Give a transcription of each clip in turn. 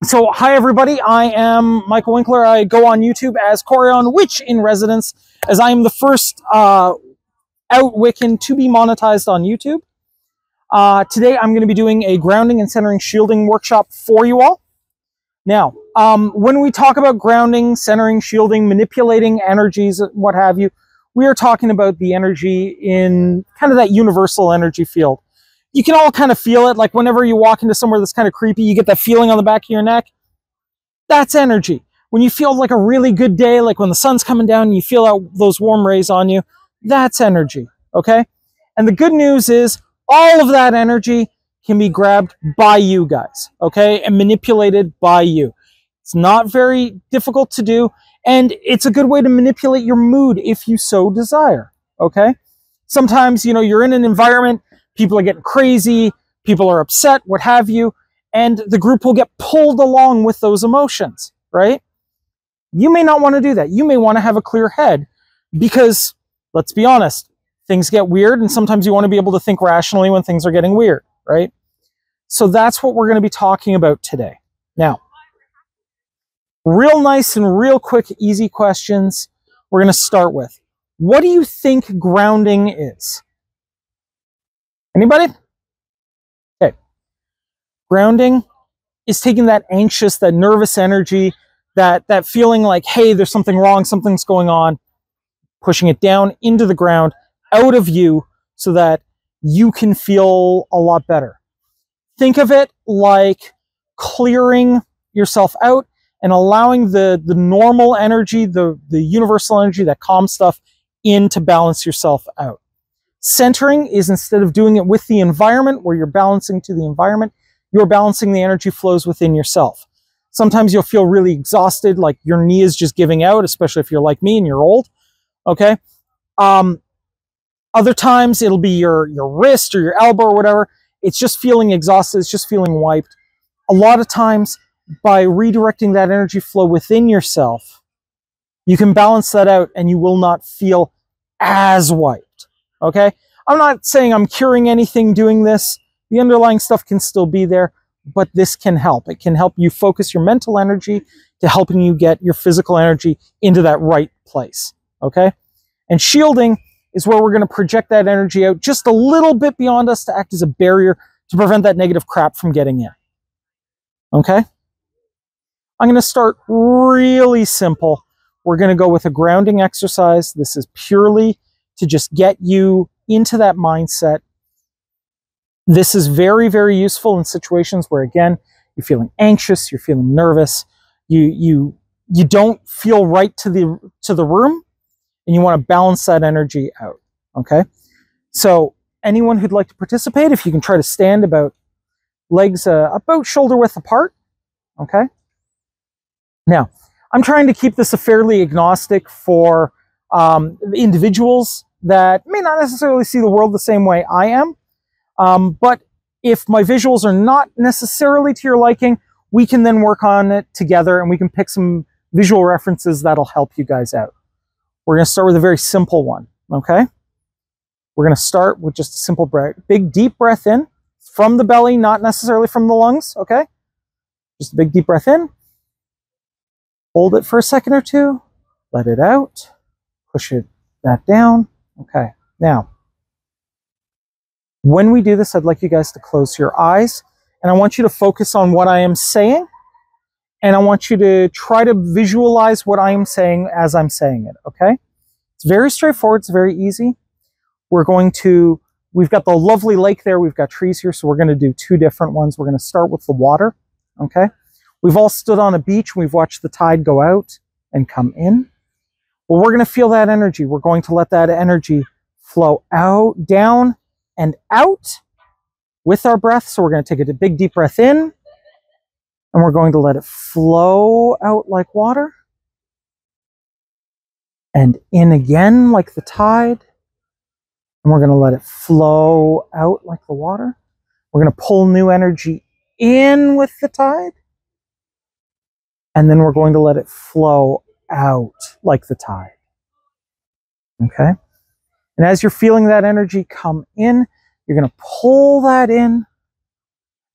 So, hi everybody, I am Michael Winkler. I go on YouTube as Corion Witch in Residence, as I am the first out Wiccan to be monetized on YouTube. Today I'm going to be doing a grounding and centering shielding workshop for you all. Now, when we talk about grounding, centering, shielding, manipulating energies, what have you, we are talking about the energy in kind of that universal energy field. You can all kind of feel it, like whenever you walk into somewhere that's kind of creepy, you get that feeling on the back of your neck. That's energy. When you feel like a really good day, like when the sun's coming down and you feel out those warm rays on you, that's energy, okay? And the good news is all of that energy can be grabbed by you guys, okay? And manipulated by you. It's not very difficult to do, and it's a good way to manipulate your mood if you so desire, okay? Sometimes, you know, you're in an environment, people are getting crazy, people are upset, what have you, and the group will get pulled along with those emotions, right? You may not want to do that. You may want to have a clear head because, let's be honest, things get weird, and sometimes you want to be able to think rationally when things are getting weird, right? So that's what we're going to be talking about today. Now, real nice and real quick, easy questions we're going to start with. What do you think grounding is? Anybody? Okay. Grounding is taking that anxious, that nervous energy, that feeling like, hey, there's something wrong, something's going on, pushing it down into the ground, out of you, so that you can feel a lot better. Think of it like clearing yourself out and allowing the normal energy, the universal energy, that calm stuff, in to balance yourself out. Centering is, instead of doing it with the environment, where you're balancing to the environment, you're balancing the energy flows within yourself. Sometimes you'll feel really exhausted, like your knee is just giving out, especially if you're like me and you're old, okay? Other times it'll be your wrist or your elbow or whatever. It's just feeling exhausted, it's just feeling wiped. A lot of times, by redirecting that energy flow within yourself, you can balance that out and you will not feel as wiped. Okay, I'm not saying I'm curing anything doing this. The underlying stuff can still be there, but this can help. It can help you focus your mental energy to helping you get your physical energy into that right place. Okay, and shielding is where we're going to project that energy out just a little bit beyond us to act as a barrier to prevent that negative crap from getting in. Okay, I'm going to start really simple. We're going to go with a grounding exercise. This is purely to just get you into that mindset. This is very, very useful in situations where, again, you're feeling anxious, you're feeling nervous, you don't feel right to the room, and you want to balance that energy out. Okay, so anyone who'd like to participate, if you can try to stand about legs about shoulder width apart. Okay, now I'm trying to keep this a fairly agnostic for individuals that may not necessarily see the world the same way I am. But if my visuals are not necessarily to your liking, we can then work on it together and we can pick some visual references that'll help you guys out. We're going to start with a very simple one, okay? We're going to start with just a simple breath. Big, deep breath in from the belly, not necessarily from the lungs, okay? Just a big, deep breath in. Hold it for a second or two. Let it out. Push that down. Okay, now, when we do this, I'd like you guys to close your eyes, and I want you to focus on what I am saying, and I want you to try to visualize what I am saying as I'm saying it, okay? It's very straightforward, it's very easy. We've got the lovely lake there, we've got trees here, so we're going to do two different ones. We're going to start with the water, okay? We've all stood on a beach, and we've watched the tide go out and come in. Well, we're going to feel that energy. We're going to let that energy flow out, down, and out with our breath. So we're going to take a big, deep breath in, and we're going to let it flow out like water. And in again like the tide. And we're going to let it flow out like the water. We're going to pull new energy in with the tide. And then we're going to let it flow out like the tide. Okay? And as you're feeling that energy come in, you're going to pull that in.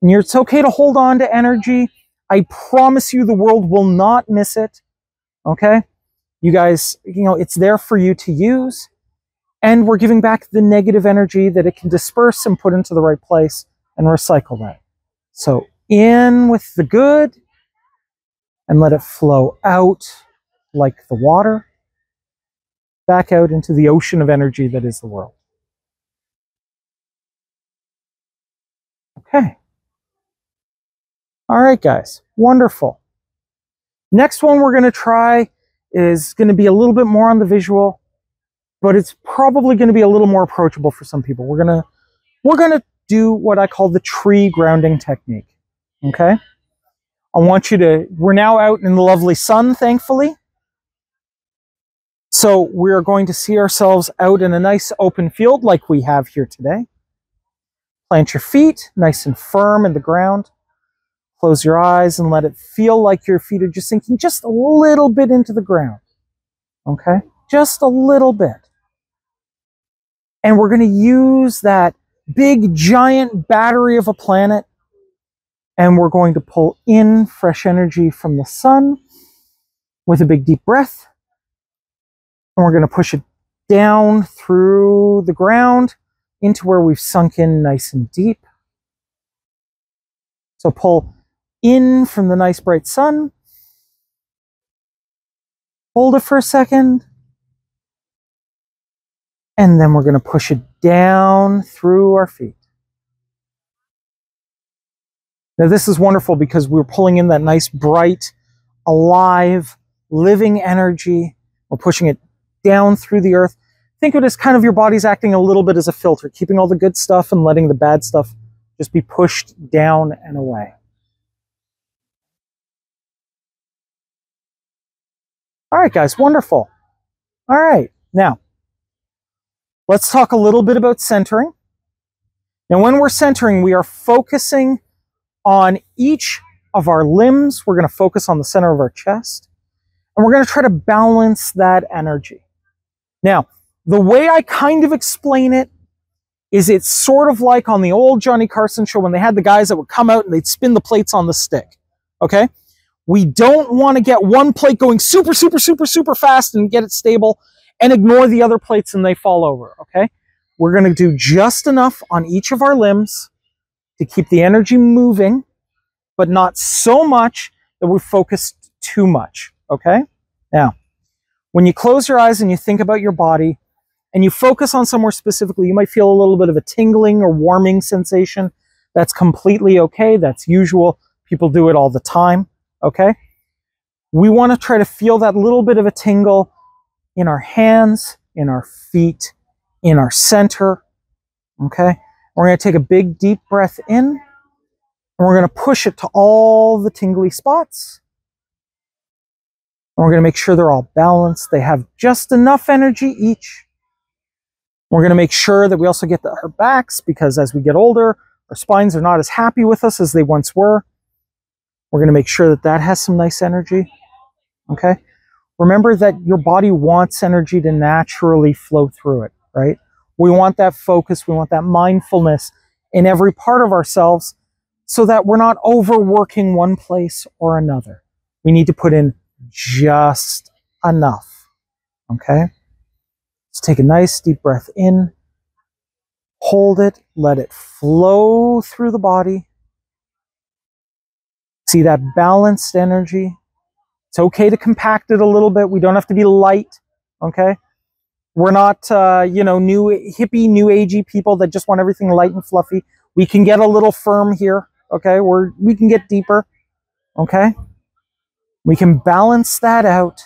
And it's okay to hold on to energy I promise you the world will not miss it, okay? You guys, it's there for you to use, and we're giving back the negative energy that it can disperse and put into the right place and recycle that. So in with the good, and let it flow out like the water, back out into the ocean of energy that is the world. Okay. All right, guys. Wonderful. Next one we're going to try is going to be a little bit more on the visual, but it's probably going to be a little more approachable for some people. We're going to do what I call the tree grounding technique. Okay? we're now out in the lovely sun, thankfully. So we're going to see ourselves out in a nice open field like we have here today. Plant your feet nice and firm in the ground. Close your eyes and let it feel like your feet are just sinking just a little bit into the ground. Okay? Just a little bit. And we're going to use that big giant battery of a planet, and we're going to pull in fresh energy from the sun with a big deep breath. And we're going to push it down through the ground into where we've sunk in nice and deep. So pull in from the nice bright sun. Hold it for a second. And then we're going to push it down through our feet. Now this is wonderful because we're pulling in that nice, bright, alive, living energy. We're pushing it down through the earth. Think of it as kind of your body's acting a little bit as a filter, keeping all the good stuff and letting the bad stuff just be pushed down and away. All right, guys, wonderful. All right, now, let's talk a little bit about centering. Now, when we're centering, we are focusing on each of our limbs. We're going to focus on the center of our chest, and we're going to try to balance that energy. Now, the way I kind of explain it is it's sort of like on the old Johnny Carson show when they had the guys that would come out and they'd spin the plates on the stick, okay? We don't want to get one plate going super, super, super, super fast and get it stable and ignore the other plates and they fall over, okay? We're going to do just enough on each of our limbs to keep the energy moving, but not so much that we're focused too much, okay? Now, when you close your eyes and you think about your body and you focus on somewhere specifically, you might feel a little bit of a tingling or warming sensation. That's completely okay. That's usual. People do it all the time. Okay, we want to try to feel that little bit of a tingle in our hands, in our feet, in our center. Okay, we're going to take a big deep breath in, and we're going to push it to all the tingly spots. And we're going to make sure they're all balanced. They have just enough energy each. We're going to make sure that we also get our backs, because as we get older, our spines are not as happy with us as they once were. We're going to make sure that that has some nice energy, okay? Remember that your body wants energy to naturally flow through it, right? We want that focus, we want that mindfulness in every part of ourselves so that we're not overworking one place or another. We need to put in just enough, okay? Let's take a nice deep breath in, hold it, let it flow through the body. See that balanced energy. It's okay to compact it a little bit. We don't have to be light, okay? We're not, new hippie, new agey people that just want everything light and fluffy. We can get a little firm here, okay? We can get deeper, okay? We can balance that out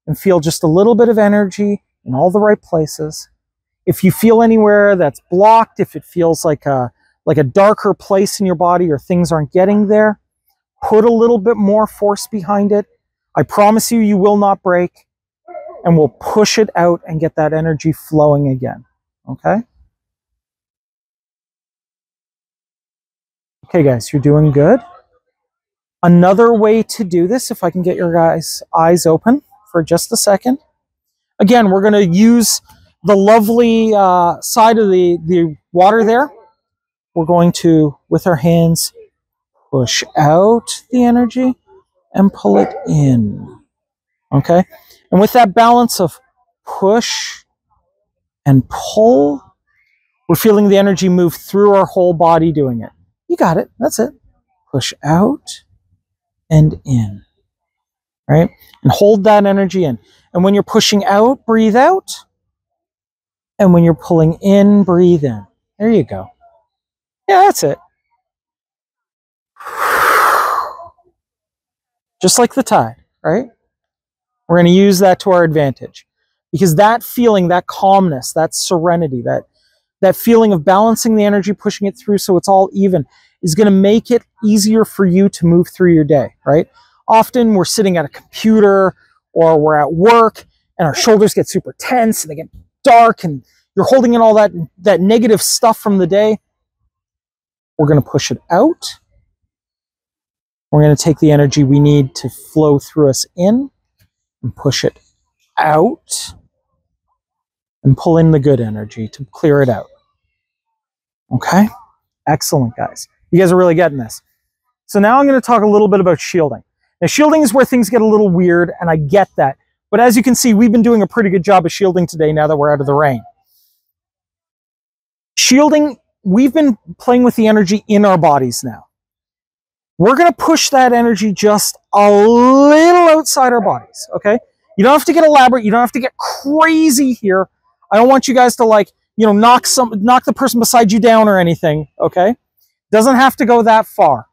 and feel just a little bit of energy in all the right places. If you feel anywhere that's blocked, if it feels like a darker place in your body or things aren't getting there, put a little bit more force behind it. I promise you, you will not break. And we'll push it out and get that energy flowing again. Okay? Okay, guys, you're doing good. Another way to do this, if I can get your guys' eyes open for just a second. Again, we're going to use the lovely side of the water there. We're going to, with our hands, Push out the energy and pull it in. Okay? And with that balance of push and pull, we're feeling the energy move through our whole body doing it. You got it. That's it. Push out and in. Right? And hold that energy in. And when you're pushing out, breathe out. And when you're pulling in, breathe in. There you go. Yeah, that's it. Just like the tide, right? We're going to use that to our advantage. Because that feeling, that calmness, that serenity, that feeling of balancing the energy, pushing it through so it's all even, is going to make it easier for you to move through your day, right? Often we're sitting at a computer or we're at work and our shoulders get super tense and they get dark and you're holding in all that negative stuff from the day. We're going to push it out. We're going to take the energy we need to flow through us in and push it out and pull in the good energy to clear it out. Okay? Excellent, guys. You guys are really getting this. So now I'm going to talk a little bit about shielding. Now, shielding is where things get a little weird, and I get that. But as you can see, we've been doing a pretty good job of shielding today now that we're out of the rain. Shielding, we've been playing with the energy in our bodies now. We're going to push that energy just a little outside our bodies, okay? You don't have to get elaborate. You don't have to get crazy here. I don't want you guys to, like, you know, knock the person beside you down or anything, okay? Doesn't have to go that far.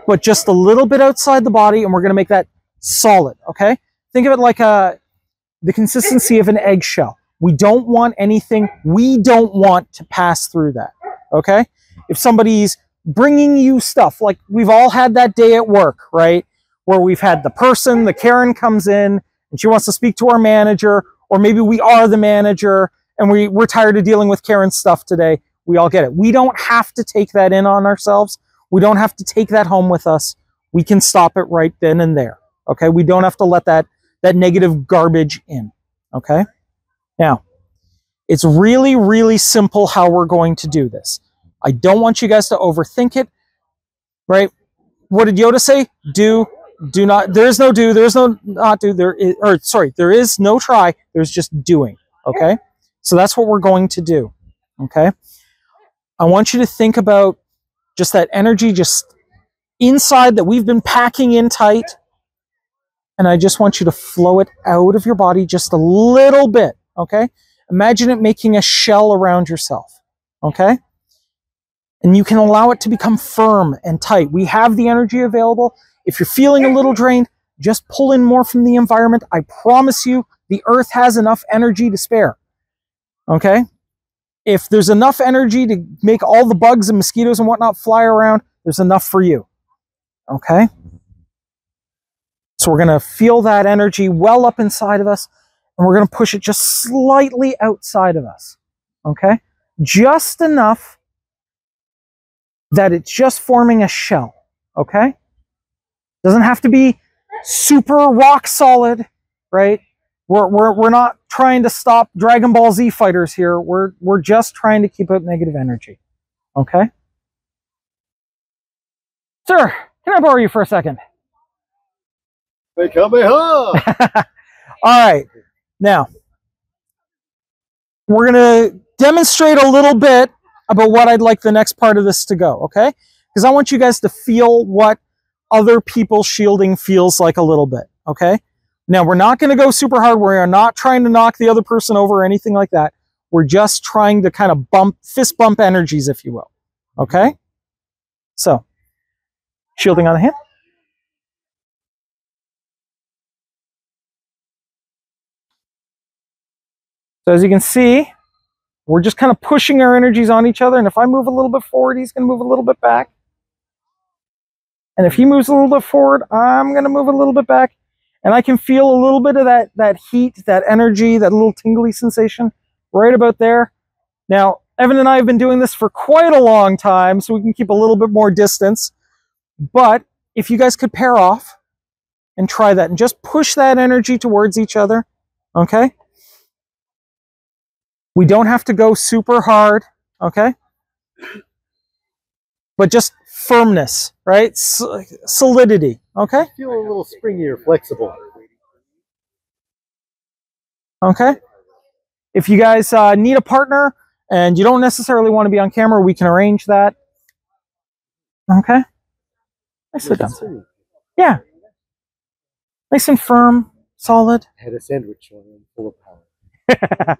But just a little bit outside the body, and we're going to make that solid, okay? Think of it like the consistency of an eggshell. We don't want anything, we don't want to pass through that, okay? If somebody's bringing you stuff, like we've all had that day at work, right? Where we've had the Karen comes in, and she wants to speak to our manager, or maybe we are the manager, and we're tired of dealing with Karen's stuff today. We all get it. We don't have to take that in on ourselves. We don't have to take that home with us. We can stop it right then and there, okay? We don't have to let that negative garbage in, okay? Now, it's really, really simple how we're going to do this. I don't want you guys to overthink it, right? What did Yoda say? Do not, there is no do, there is no not do, there is no try, there's just doing, okay? So that's what we're going to do, okay? I want you to think about just that energy just inside that we've been packing in tight, and I just want you to flow it out of your body just a little bit, okay? Imagine it making a shell around yourself, okay? And you can allow it to become firm and tight. We have the energy available. If you're feeling a little drained, just pull in more from the environment. I promise you, the earth has enough energy to spare, okay? If there's enough energy to make all the bugs and mosquitoes and whatnot fly around, there's enough for you, okay? So we're going to feel that energy well up inside of us, and we're going to push it just slightly outside of us, okay? Just enough that it's just forming a shell, okay? Doesn't have to be super rock solid, right? We're not trying to stop Dragon Ball Z fighters here. We're just trying to keep out negative energy, okay? Sir, can I borrow you for a second? Hey, come here. All right. Now, we're going to demonstrate a little bit about what I'd like the next part of this to go, okay? Because I want you guys to feel what other people's shielding feels like a little bit, okay? Now, we're not going to go super hard. We're not trying to knock the other person over or anything like that. We're just trying to kind of fist bump energies, if you will, okay? So, shielding on the hand. So as you can see, we're just kind of pushing our energies on each other. And if I move a little bit forward, he's going to move a little bit back. And if he moves a little bit forward, I'm going to move a little bit back. And I can feel a little bit of that heat, that energy, that little tingly sensation right about there. Now, Evan and I have been doing this for quite a long time, so we can keep a little bit more distance. But if you guys could pair off and try that and just push that energy towards each other, okay? We don't have to go super hard, okay? But just firmness, right? Solidity, okay? Feel a little springy or flexible. Okay. If you guys need a partner and you don't necessarily want to be on camera, we can arrange that. Okay. Nice sit down. Yeah. Nice and firm, solid. I had a sandwich on and full of power.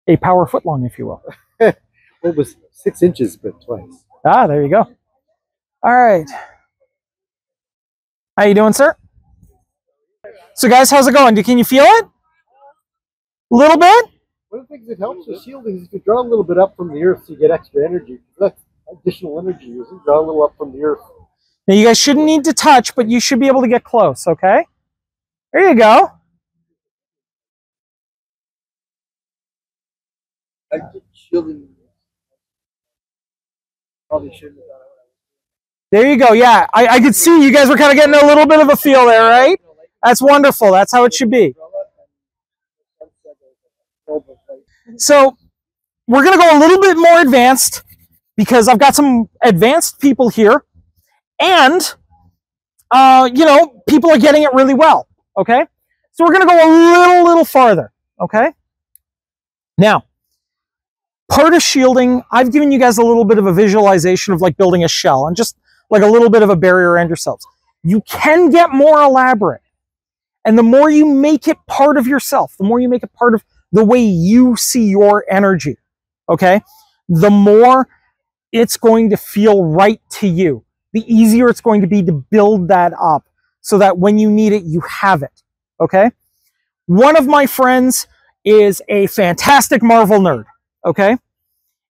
A power foot long, if you will. It was 6 inches, but twice. Ah, there you go. All right. How you doing, sir? So, guys, how's it going? Can you feel it? A little bit? One of the things that helps with shielding is if you draw a little bit up from the earth so you get extra energy. That's additional energy using. Draw a little up from the earth. Now, you guys shouldn't need to touch, but you should be able to get close, okay? There you go. I did shielding. Probably shouldn't have done it. There you go. Yeah, I could see you guys were kind of getting a little bit of a feel there, right? That's wonderful. That's how it should be. So we're going to go a little bit more advanced because I've got some advanced people here. And, you know, people are getting it really well, okay? So we're going to go a little farther, okay? Now, part of shielding, I've given you guys a little bit of a visualization of like building a shell and just like a little bit of a barrier around yourselves. You can get more elaborate. And the more you make it part of yourself, the more you make it part of the way you see your energy, okay? The more it's going to feel right to you. The easier it's going to be to build that up so that when you need it, you have it, okay? One of my friends is a fantastic Marvel nerd, okay?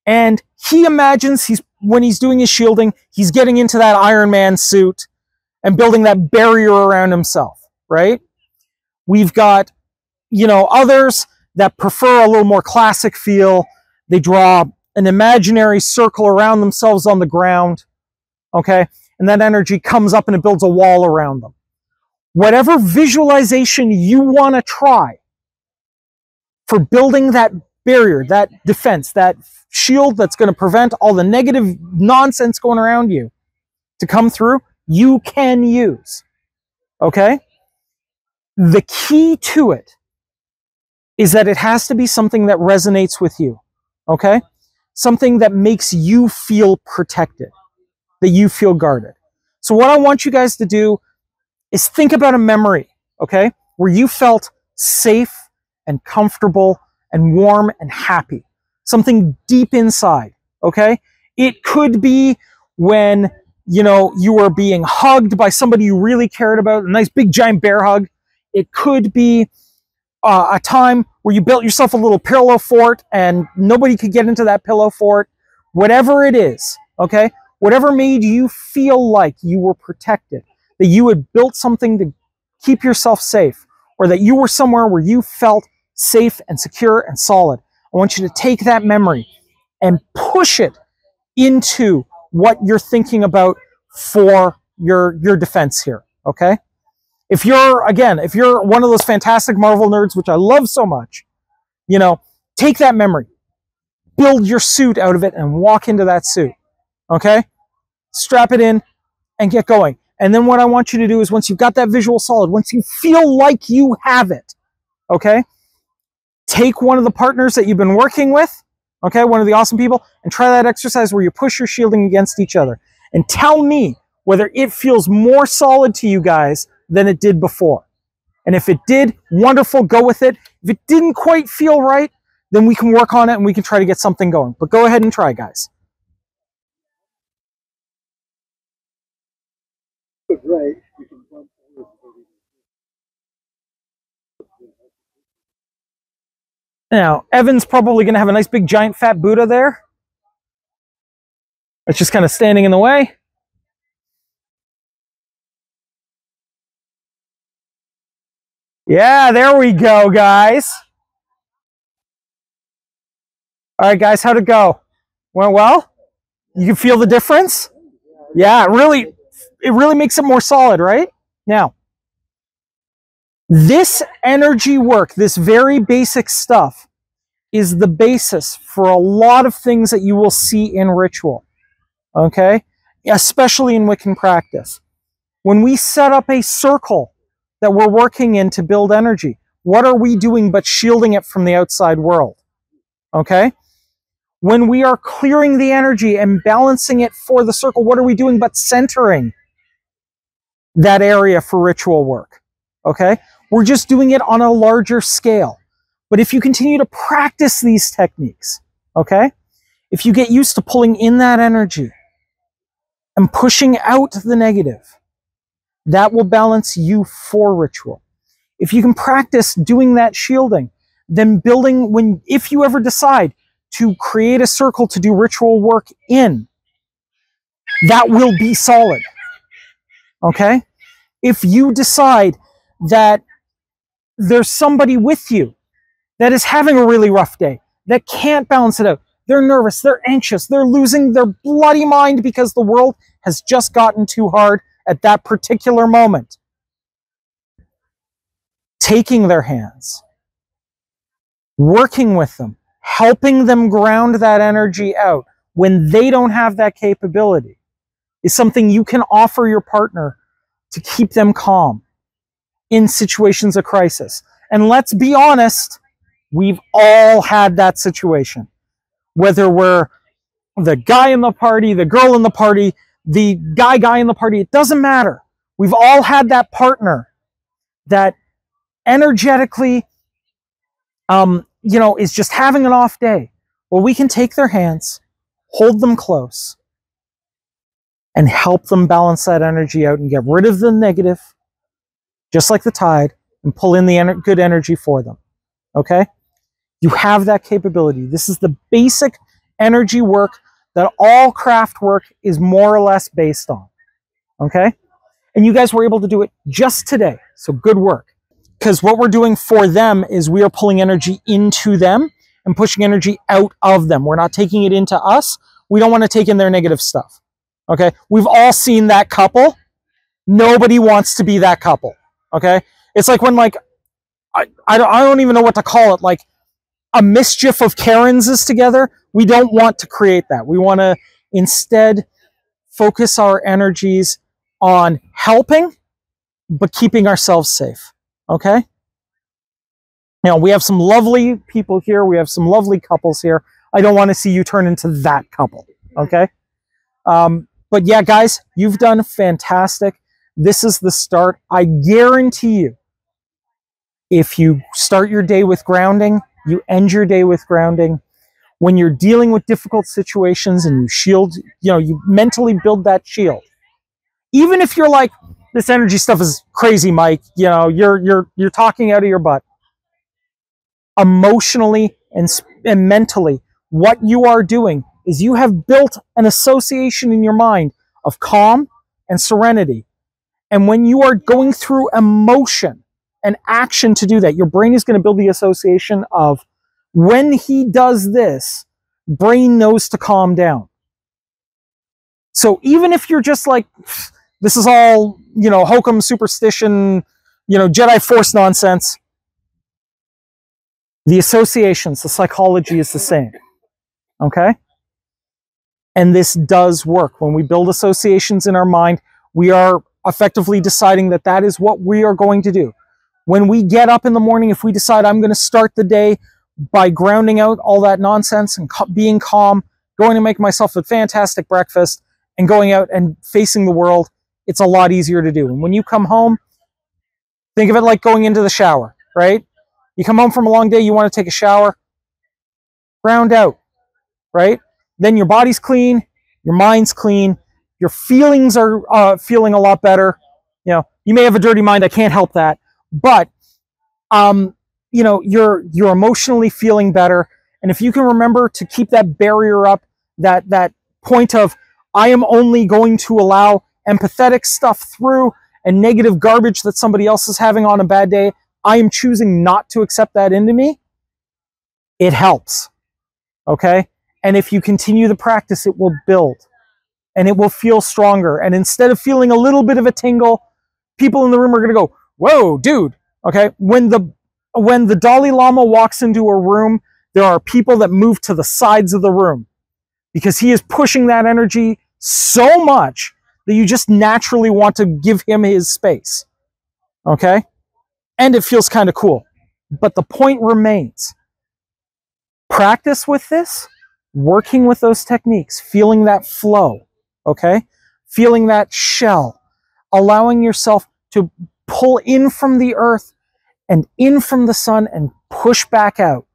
And he imagines when he's doing his shielding, he's getting into that Iron Man suit and building that barrier around himself, right? We've got, you know, others that prefer a little more classic feel. They draw an imaginary circle around themselves on the ground, okay? And that energy comes up and it builds a wall around them. Whatever visualization you want to try for building that barrier, that defense, that shield that's going to prevent all the negative nonsense going around you to come through, you can use, okay? The key to it is that it has to be something that resonates with you, okay? Something that makes you feel protected, that you feel guarded. So what I want you guys to do is think about a memory, okay, where you felt safe and comfortable and warm and happy. Something deep inside, okay? It could be when, you know, you were being hugged by somebody you really cared about, a nice big giant bear hug. It could be a time where you built yourself a little pillow fort and nobody could get into that pillow fort. Whatever it is, okay? Whatever made you feel like you were protected, that you had built something to keep yourself safe, or that you were somewhere where you felt safe and secure and solid. I want you to take that memory and push it into what you're thinking about for your defense here, okay? If you're, again, if you're one of those fantastic Marvel nerds, which I love so much, you know, take that memory, build your suit out of it and walk into that suit, okay? Strap it in and get going. And then what I want you to do is once you've got that visual solid, once you feel like you have it, okay, take one of the partners that you've been working with, okay, one of the awesome people, and try that exercise where you push your shielding against each other. And tell me whether it feels more solid to you guys than it did before. And if it did, wonderful, go with it. If it didn't quite feel right, then we can work on it and we can try to get something going. But go ahead and try, guys. Right. Now, Evan's probably going to have a nice big giant fat Buddha there. It's just kind of standing in the way. Yeah, there we go, guys. All right, guys, how'd it go? Went well? You can feel the difference? Yeah, it really makes it more solid, right? Now, this energy work, this very basic stuff, is the basis for a lot of things that you will see in ritual, okay? especially in Wiccan practice. When we set up a circle that we're working in to build energy, what are we doing but shielding it from the outside world? Okay? When we are clearing the energy and balancing it for the circle, what are we doing but centering that area for ritual work? Okay? We're just doing it on a larger scale. But if you continue to practice these techniques, okay? If you get used to pulling in that energy and pushing out the negative, that will balance you for ritual. If you can practice doing that shielding, then building, if you ever decide to create a circle to do ritual work in, that will be solid. Okay? If you decide that there's somebody with you that is having a really rough day, that can't balance it out, they're nervous, they're anxious, they're losing their bloody mind because the world has just gotten too hard at that particular moment. Taking their hands, working with them, helping them ground that energy out when they don't have that capability is something you can offer your partner to keep them calm in situations of crisis. And let's be honest, we've all had that situation. Whether we're the guy in the party, the girl in the party, the guy in the party, it doesn't matter. We've all had that partner that energetically, is just having an off day. Well, we can take their hands, hold them close, and help them balance that energy out and get rid of the negative, just like the tide, and pull in the good energy for them. Okay? You have that capability. This is the basic energy work that all craft work is more or less based on. Okay? And you guys were able to do it just today. So good work. Because what we're doing for them is we are pulling energy into them and pushing energy out of them. We're not taking it into us. We don't want to take in their negative stuff. Okay? We've all seen that couple. Nobody wants to be that couple. Okay? It's like when, like, I don't even know what to call it. Like, a mischief of Karens is together. We don't want to create that. We want to instead focus our energies on helping, but keeping ourselves safe. Okay? Now, we have some lovely people here. We have some lovely couples here. I don't want to see you turn into that couple. Okay? But yeah, guys, you've done fantastic. This is the start. I guarantee you, if you start your day with grounding, you end your day with grounding. When you're dealing with difficult situations and you shield, you mentally build that shield. Even if you're like, this energy stuff is crazy, Mike, you're talking out of your butt. Emotionally and mentally, what you are doing is you have built an association in your mind of calm and serenity. And when you are going through emotion and action to do that, your brain is going to build the association of, when he does this, brain knows to calm down. So even if you're just like, this is all, hokum, superstition, Jedi Force nonsense, the associations, the psychology is the same. Okay? And this does work. When we build associations in our mind, we are effectively deciding that that is what we are going to do. When we get up in the morning, if we decide I'm going to start the day by grounding out all that nonsense and being calm, going to make myself a fantastic breakfast, and going out and facing the world, it's a lot easier to do. And when you come home, think of it like going into the shower, right? You come home from a long day, you want to take a shower, ground out, right? Then your body's clean, your mind's clean, your feelings are feeling a lot better. You may have a dirty mind, I can't help that, but you're emotionally feeling better. And if you can remember to keep that barrier up, that point of, I am only going to allow empathetic stuff through and negative garbage that somebody else is having on a bad day, I am choosing not to accept that into me, it helps. Okay? And if you continue the practice, it will build and it will feel stronger. And instead of feeling a little bit of a tingle, people in the room are going to go, whoa, dude. Okay? When the Dalai Lama walks into a room, there are people that move to the sides of the room because he is pushing that energy so much that you just naturally want to give him his space. Okay? And it feels kind of cool. But the point remains. Practice with this, working with those techniques, feeling that flow, okay? Feeling that shell, allowing yourself to pull in from the earth and in from the sun and push back out,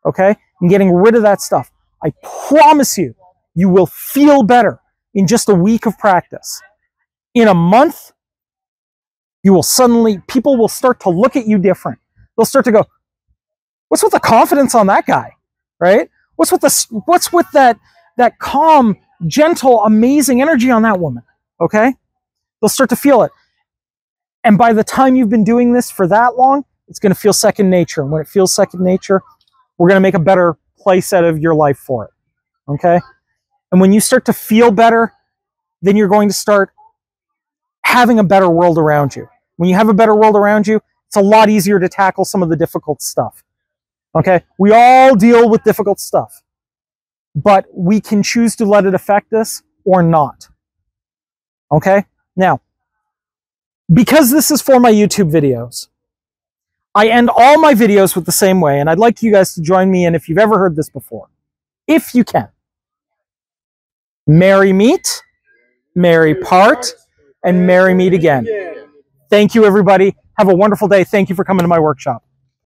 okay? And getting rid of that stuff. I promise you, you will feel better in just a week of practice. In a month, you will suddenly, people will start to look at you different. They'll start to go, what's with the confidence on that guy, right? What's with that calm, gentle, amazing energy on that woman, okay? They'll start to feel it. And by the time you've been doing this for that long, it's going to feel second nature. And when it feels second nature, we're going to make a better place out of your life for it, okay? And when you start to feel better, then you're going to start having a better world around you. When you have a better world around you, it's a lot easier to tackle some of the difficult stuff. Okay? We all deal with difficult stuff, but we can choose to let it affect us or not. Okay? Now, because this is for my YouTube videos, I end all my videos with the same way, and I'd like you guys to join me in if you've ever heard this before. If you can. Merry meet, merry part, and merry meet again. Thank you, everybody. Have a wonderful day. Thank you for coming to my workshop.